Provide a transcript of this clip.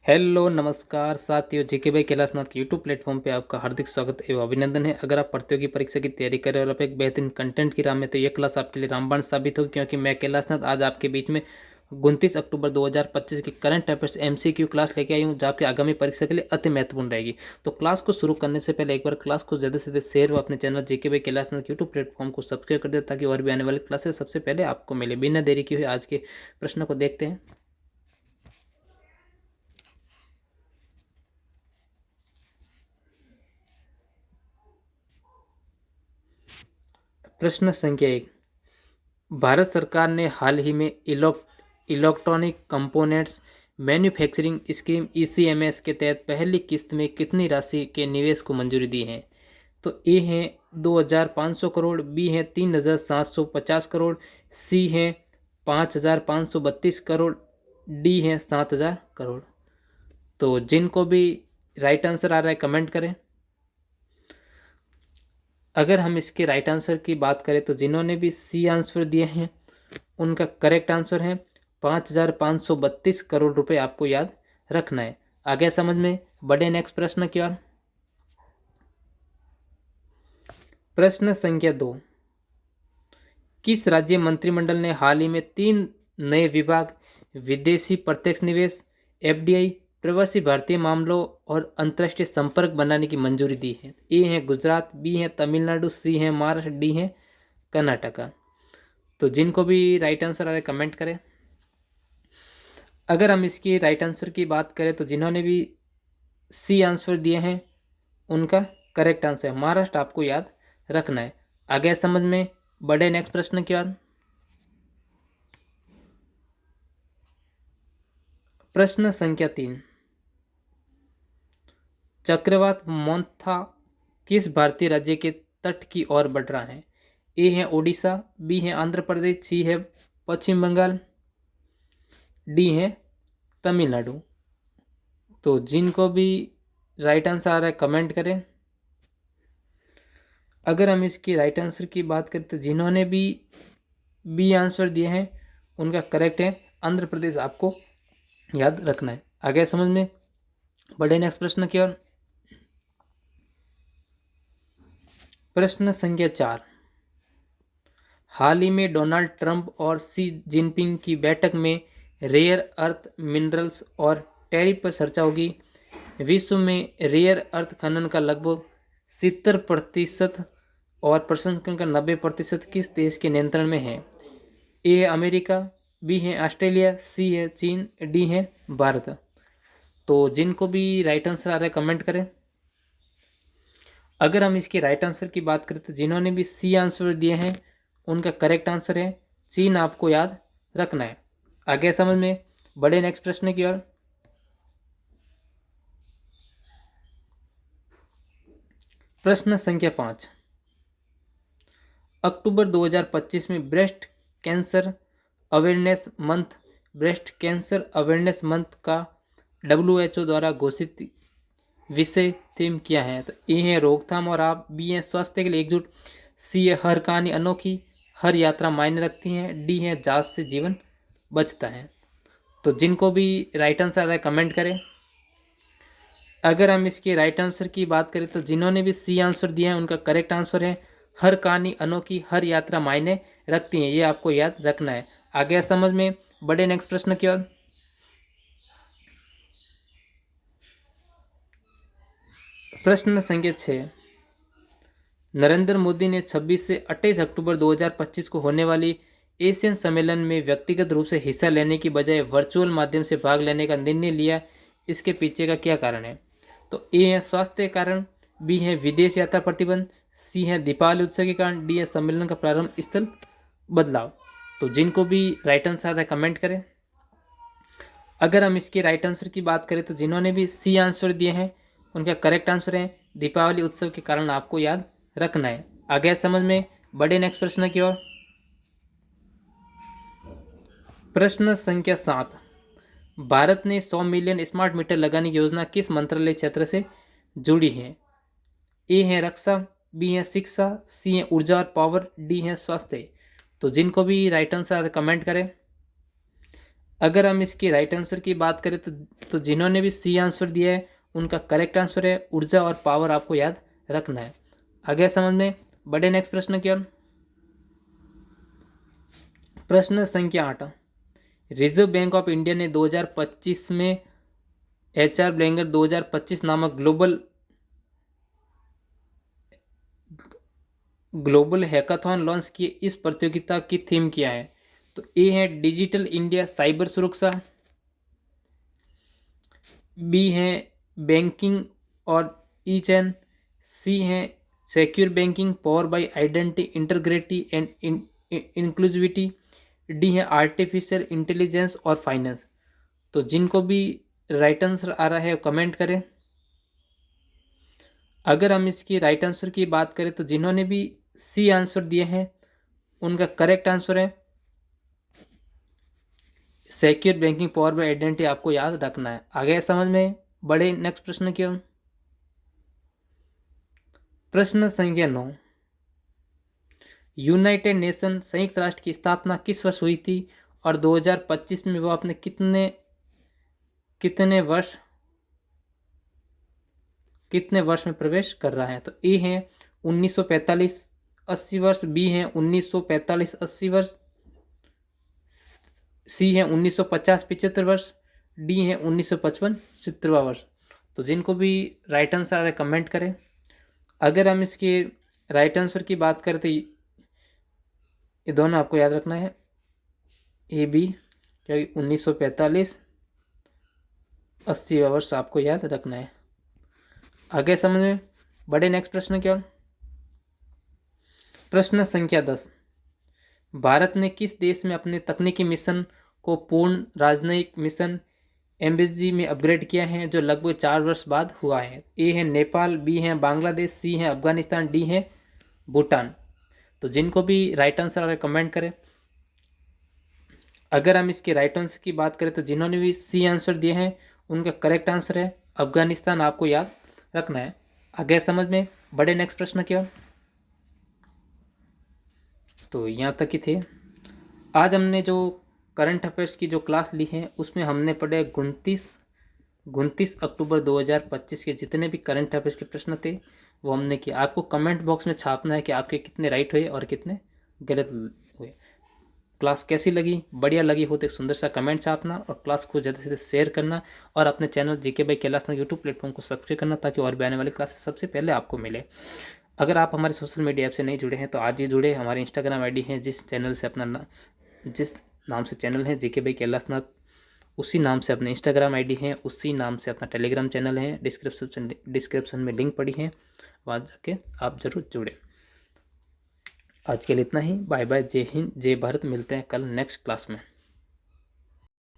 Hello नमस्कार साथियों, GK भाई कैलाशनाथ के यूट्यूब प्लेटफॉर्म पे आपका हार्दिक स्वागत एवं अभिनंदन है। अगर आप प्रतियोगी परीक्षा की तैयारी करें और आप एक बेहतरीन कंटेंट की राह में, तो ये क्लास आपके लिए रामबाण साबित होगी, क्योंकि मैं कैलाशनाथ आज आपके बीच में 29 अक्टूबर 2025 की करंट अफेयर्स एमसीक्यू क्लास लेके आई हूँ, जो आपकी आगामी परीक्षा के लिए अति महत्वपूर्ण रहेगी। तो क्लास को शुरू करने से पहले एक बार क्लास को ज़्यादा से ज़्यादा शेयर व अपने चैनल जीके भाई कैलाशनाथ यूट्यूब प्लेटफॉर्म को सब्सक्राइब कर दे, ताकि और भी आने वाली क्लासेस सबसे पहले आपको मिले। बिना देरी किए हुए आज के प्रश्न को देखते हैं। प्रश्न संख्या 1। भारत सरकार ने हाल ही में electronic components manufacturing scheme ECMS के तहत पहली किस्त में कितनी राशि के निवेश को मंजूरी दी है? तो ए है 2500 करोड़, बी है 3750 करोड़, सी है 5532 करोड़, डी है 7000 करोड़। तो जिनको भी राइट आंसर आ रहा है कमेंट करें। अगर हम इसके राइट आंसर की बात करें तो जिन्होंने भी सी आंसर दिए हैं उनका करेक्ट आंसर है 5532 करोड़ रुपए। आपको याद रखना है। आगे समझ में बढ़े नेक्स्ट प्रश्न की ओर। प्रश्न संख्या 2। किस राज्य मंत्रिमंडल ने हाल ही में 3 नए विभाग विदेशी प्रत्यक्ष निवेश एफडीआई, प्रवासी भारतीय मामलों और अंतर्राष्ट्रीय संपर्क बनाने की मंजूरी दी है? ए है गुजरात, बी है तमिलनाडु, सी है महाराष्ट्र, डी है कर्नाटका। तो जिनको भी राइट आंसर आ रहा है कमेंट करें। अगर हम इसकी राइट आंसर की बात करें तो जिन्होंने भी सी आंसर दिए हैं उनका करेक्ट आंसर है महाराष्ट्र। आपको याद रखना है। आगे समझ में बढ़े नेक्स्ट प्रश्न की ओर। प्रश्न संख्या 3। चक्रवात मोंथा किस भारतीय राज्य के तट की ओर बढ़ रहा है? ए है उड़ीसा, बी है आंध्र प्रदेश, सी है पश्चिम बंगाल, डी है तमिलनाडु। तो जिनको भी राइट आंसर आ रहा है कमेंट करें। अगर हम इसकी राइट आंसर की बात करें तो जिन्होंने भी बी आंसर दिए हैं उनका करेक्ट है आंध्र प्रदेश। आपको याद रखना है। आगे समझ में बढ़े नेक्स्ट प्रश्न की ओर। प्रश्न संख्या 4। हाल ही में डोनाल्ड ट्रंप और सी जिनपिंग की बैठक में रेयर अर्थ मिनरल्स और टैरिफ पर चर्चा होगी। विश्व में रेयर अर्थ खनन का लगभग 70% और प्रसंस्करण का 90% किस देश के नियंत्रण में है? ए है अमेरिका, बी है ऑस्ट्रेलिया, सी है चीन, डी है भारत। तो जिनको भी राइट आंसर आ रहा है कमेंट करें। अगर हम इसके राइट आंसर की बात करें तो जिन्होंने भी सी आंसर दिए हैं उनका करेक्ट आंसर है चीन। आपको याद रखना है। आगे समझ में बढ़े नेक्स्ट प्रश्न की ओर। प्रश्न संख्या 5। अक्टूबर 2025 में ब्रेस्ट कैंसर अवेयरनेस मंथ का WHO द्वारा घोषित विषय थीम क्या है? तो ए है रोकथाम और आप, बी है स्वास्थ्य के लिए एकजुट, सी है हर कहानी अनोखी, हर यात्रा मायने रखती है, डी है जांच से जीवन बचता है। तो जिनको भी राइट आंसर आ रहा है कमेंट करें। अगर हम इसके राइट आंसर की बात करें तो जिन्होंने भी सी आंसर दिया है उनका करेक्ट आंसर है हर कहानी अनोखी, हर यात्रा मायने रखती है। ये आपको याद रखना है। आगे समझ में बढ़े नेक्स्ट प्रश्न की ओर। प्रश्न संख्या 6। नरेंद्र मोदी ने 26 से 28 अक्टूबर 2025 को होने वाली एशियन सम्मेलन में व्यक्तिगत रूप से हिस्सा लेने की बजाय वर्चुअल माध्यम से भाग लेने का निर्णय लिया। इसके पीछे का क्या कारण है? तो ए है स्वास्थ्य के कारण, बी है विदेश यात्रा प्रतिबंध, सी है दीपावली उत्सव के कारण, डी है सम्मेलन का प्रारंभ स्थल बदलाव। तो जिनको भी राइट आंसर है कमेंट करें। अगर हम इसके राइट आंसर की बात करें तो जिन्होंने भी सी आंसर दिए हैं उनका करेक्ट आंसर है दीपावली उत्सव के कारण। आपको याद रखना है। आगे समझ में बढ़े नेक्स्ट प्रश्न की ओर। प्रश्न संख्या 7। भारत ने 100 मिलियन स्मार्ट मीटर लगाने की योजना किस मंत्रालय क्षेत्र से जुड़ी है? ए है रक्षा, बी है शिक्षा, सी है ऊर्जा और पावर, डी है स्वास्थ्य। तो जिनको भी राइट आंसर कमेंट करें। अगर हम इसकी राइट आंसर की बात करें तो जिन्होंने भी सी आंसर दिया है उनका करेक्ट आंसर है ऊर्जा और पावर, आपको याद रखना है। आगे समझ में बढ़े नेक्स्ट प्रश्न की ओर। प्रश्न संख्या 8, रिजर्व बैंक ऑफ इंडिया ने 2025 में HR ब्लेंगर 2025 नामक ग्लोबल हैकाथॉन लॉन्च किए। इस प्रतियोगिता की थीम क्या है? तो ए है डिजिटल इंडिया साइबर सुरक्षा, बी है बैंकिंग और ई चैन, सी है secure banking power bye identity integrity and inclusivity, D है आर्टिफिशियल इंटेलिजेंस और फाइनेंस। तो जिनको भी राइट आंसर आ रहा है कमेंट करें। अगर हम इसकी राइट आंसर की बात करें तो जिन्होंने भी सी आंसर दिए हैं उनका करेक्ट आंसर है secure banking power bye identity, आपको याद रखना है। आगे समझ में बढ़े नेक्स्ट प्रश्न की ओर। प्रश्न संख्या 9, यूनाइटेड नेशन संयुक्त राष्ट्र की स्थापना किस वर्ष हुई थी और 2025 में वो अपने कितने वर्ष में प्रवेश कर रहा है? तो ए है 1945 80 वर्ष, बी है 1945 80 वर्ष, सी है 1950 75 वर्ष, डी है 1955 70वां वर्ष। तो जिनको भी राइट आंसर आ रहा है कमेंट करें। अगर हम इसके राइट आंसर की बात करें तो ये दोनों आपको याद रखना है, ए बी, क्योंकि 1945 80वां वर्ष आपको याद रखना है। आगे समझ में बढ़े नेक्स्ट प्रश्न क्या? प्रश्न संख्या 10, भारत ने किस देश में अपने तकनीकी मिशन को पूर्ण राजनयिक मिशन MSG में अपग्रेड किया है जो लगभग 4 वर्ष बाद हुआ है? ए है नेपाल, बी है बांग्लादेश, सी है अफगानिस्तान, डी है भूटान। तो जिनको भी राइट आंसर आ रहा है कमेंट करें। अगर हम इसके राइट आंसर की बात करें तो जिन्होंने भी सी आंसर दिए हैं उनका करेक्ट आंसर है अफगानिस्तान, आपको याद रखना है। आगे समझ में बढ़े नेक्स्ट प्रश्न क्या? तो यहाँ तक ही थे। आज हमने जो करंट अफेयर्स की जो क्लास ली है उसमें हमने पढ़े 29 अक्टूबर 2025 के जितने भी करंट अफेयर्स के प्रश्न थे वो हमने किया। आपको कमेंट बॉक्स में छापना है कि आपके कितने राइट हुए और कितने गलत हुए। क्लास कैसी लगी? बढ़िया लगी हो तो एक सुंदर सा कमेंट छापना और क्लास को ज़्यादा से ज़्यादा शेयर करना और अपने channel GK by Kailash YouTube platform को सब्सक्राइब करना ताकि और भी आने वाली क्लासेस सबसे पहले आपको मिले। अगर आप हमारे सोशल मीडिया ऐप से नहीं जुड़े हैं तो आज ही जुड़े। हमारी इंस्टाग्राम आईडी है जिस नाम से चैनल है जीके बाई कैलाशनाथ, उसी नाम से अपने इंस्टाग्राम आईडी है, उसी नाम से अपना टेलीग्राम चैनल है। डिस्क्रिप्शन में लिंक पड़ी है, वहाँ जाके आप ज़रूर जुड़े। आज के लिए इतना ही। बाय बाय, जय हिंद, जय भारत। मिलते हैं कल नेक्स्ट क्लास में।